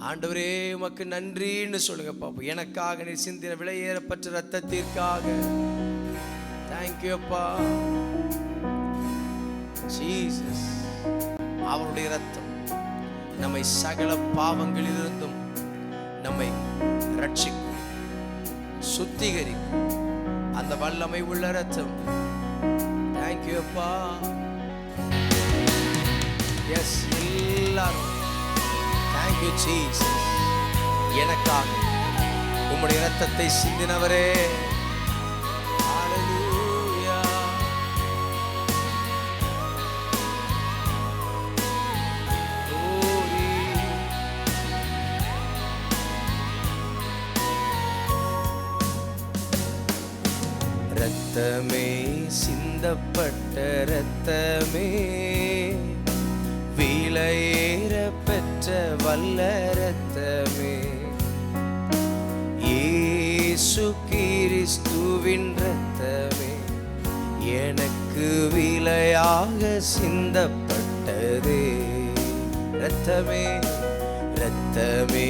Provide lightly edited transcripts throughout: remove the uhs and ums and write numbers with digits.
ஆண்டவரே உமக்கு நன்றின்னு சொல்லுங்க பாப்போம். எனக்காக நீ சிந்தின விலையேறப்பட்ட ரத்தத்திற்காக தேங்க்யூ அப்பா. ஜீசஸ், அவருடைய ரத்தம் நம்மை சகல பாவங்களிலிருந்தும் நம்மை ரட்சிக்கும், சுத்திகரிக்கும். அந்த வல்லமை உள்ள ரத்தம். தேங்க்யூ அப்பா. எஸ், எல்லாரும் தேங்க்யூ ஜீசஸ். எனக்காக உம்முடைய ரத்தத்தை சிந்தினவரே. ஹல்லேலூயா. ரத்தமே, சிந்தப்பட்ட ரத்தமே, விலையேற பெற்ற வல்ல ரத்தமே, இயேசு கிறிஸ்துவின் ரத்தமே, எனக்கு விலையாக சிந்தப்பட்டதே. ரத்தமே, ரத்தமே,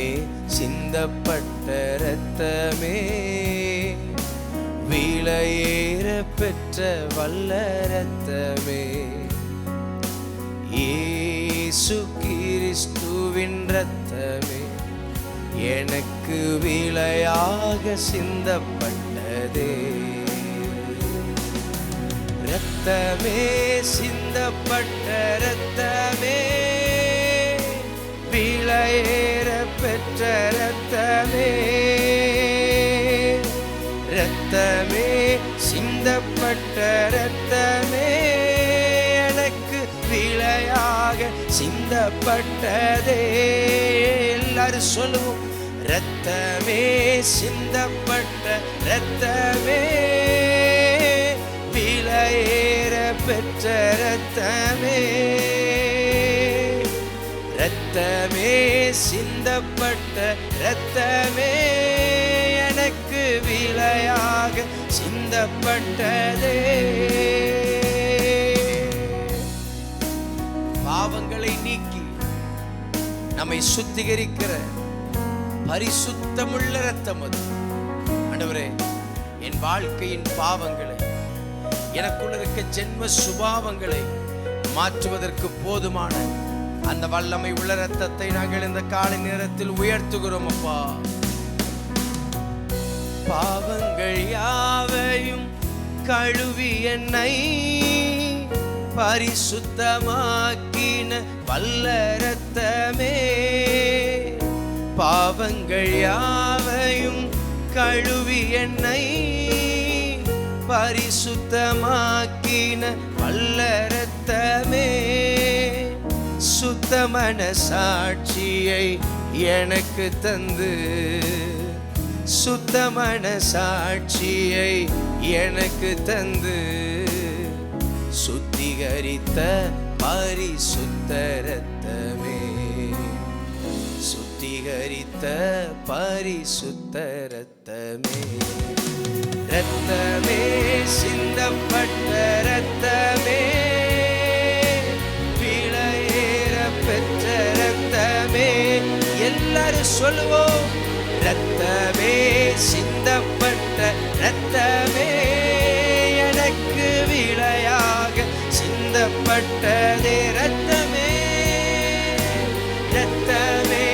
சிந்தப்பட்ட ரத்தமே, விலையேற பெற்ற வல்ல ரத்தமே, இயேசு கிறிஸ்துவின் ரத்தமே, எனக்கு விலையாக சிந்தப்பட்டதே. ரத்தமே, சிந்தப்பட்ட ரத்தமே, விலையேற பெற்ற ரத்தமே, ரத்தமே, சிந்தப்பட்ட ரத்தமே, எனக்கு விலையாக சிந்தப்பட்டதே. எல்லாரும் சொல்லுவோம். ரத்தமே, சிந்தப்பட்ட ரத்தமே, விலையேற பெற்ற ரத்தமே, ரத்தமே, சிந்தப்பட்ட ரத்தமே, எனக்கு விலையாக சிந்தப்பட்டதே. பாவங்களை நீக்கி நம்மை சுத்திகரிக்கிற பரிசுத்தமுள்ள ரத்தம் அது. ஆண்டவரே, என் வாழ்க்கையின் பாவங்களை, எனக்குள்ள இருக்க ஜென்ம சுபாவங்களை மாற்றுவதற்கு போதுமான அந்த வல்லமை உள்ள ரத்தத்தை நாங்கள் இந்த காலை நேரத்தில் உயர்த்துகிறோம் அப்பா. பாவங்கள் யாவையும் கழுவி என்னை பரிசுத்தமாக்கின வல்ல ரத்தமே, பாவங்கள் யாவையும் கழுவி என்னை பரிசுத்தமாக்கின வல்ல ரத்தமே, சுத்த மனசாட்சியை எனக்கு தந்து, சுத்த மனசாட்சியை எனக்கு தந்து, சுத்திகரித்த பரிசுத்த ரத்தமே, சுத்திகரித்த பரிசுத்த ரத்தமே, ரத்தமே, சிந்தப்பட்ட ரத்தமே, விலையேற பெற்ற ரத்தமே. எல்லாரும் சொல்லுவோம். ரத்தமே, சிந்தப்பட்ட ரத்தமே, எனக்கு விலையாக சிந்தப்பட்டதே. ரத்தமே, ரத்தமே,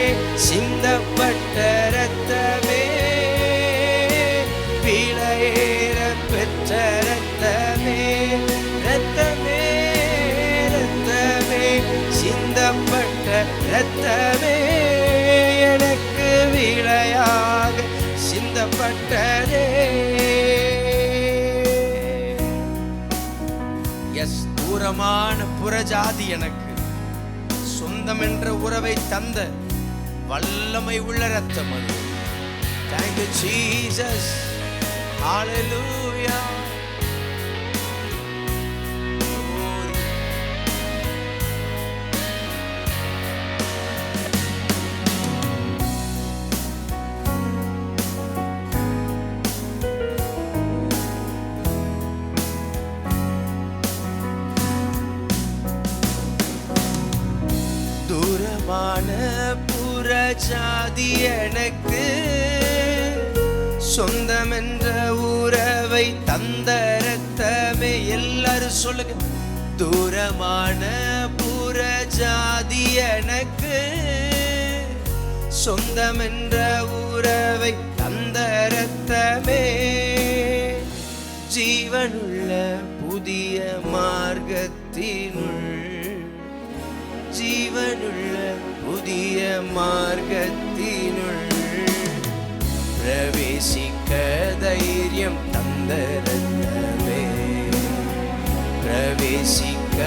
சிந்தப்பட்ட ரத்தமே, விலையேற பெற்ற ரத்தமே, ரத்தமே, ரத்தமே, சிந்தப்பட்ட ரத்தமே, எனக்கு விலையாக சிந்தப்பட்டதே. எஸ், தூரமான புறஜாதி எனக்கு சொந்தம் என்ற உறவை தந்த வல்லமை உள்ள ரத்தம் அது. Thank you Jesus. Hallelujah. தூரமான புறஜாதி எனக்கு சொந்தம் என்ற உறவை தந்த ரத்தமே. எல்லாரும் சொல்லுங்க. தூரமான புறஜாதி எனக்கு சொந்தம் என்ற உறவை தந்த ரத்தமே. ஜீவனுள்ள புதிய மார்க்கத்தினுள், ஜீவனுள்ள புதிய மார்க்கத்தினுள் பிரவேசிக்க தைரியம் தந்த ரத்தமே. பிரவேசிக்க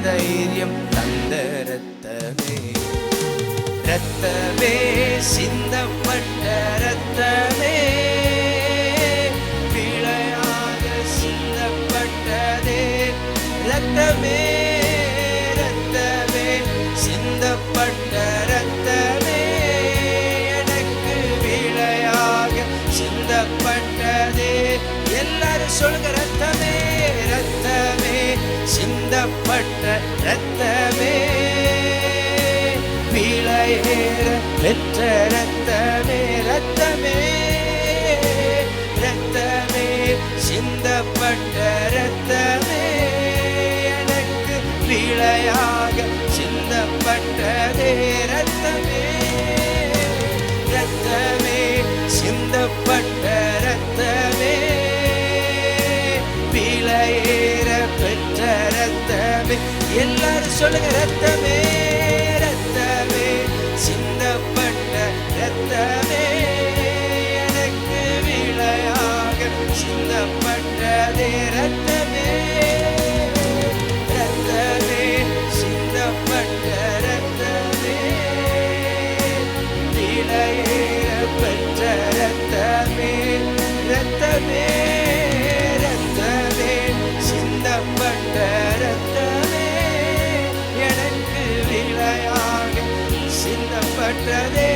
தைரியம் தந்த ரத்தமே. ரத்தமே சிந்தப்பட்ட ரத்தமே, பிழையாக சிந்தப்பட்டதே. ரத்தமே ரத்தமே சிந்தப்பட்ட ரத்தமே, எனக்கு பிழையாக சிந்தப்பட்டதே. எல்லாரும் சொல்லுங்க. ரத்தமே ரத்தமே சிந்தப்பட்ட ரத்தமே, பிழையேற பெற்ற ரத்தமே. ரத்தமே ரத்தமே சிந்தப்பட்ட ரத்தமே, எனக்கு பிழையாக சிந்தப்பட்டதே. ரத்தமே ரத்தமே சிந்தப்பட்ட ரத்தமே, பிழையேற பெற்ற ரத்தமே. எல்லாரும் சொல்லுங்க. ரத்தமே ரத்தமே சிந்தப்பட்ட ரத்தமே, எனக்கு விளையாக சிந்தப்பட்டதே. ரத்தமே ரத்தமே சிந்தப்பட்ட ரத்தமே, விளையேற பெற்ற ரத்தமே. ரத்தமே ரத்தமே சிந்தப்பட்ட ரத்தமே, எனக்கு விளையாக சிந்தப்பட்டதே.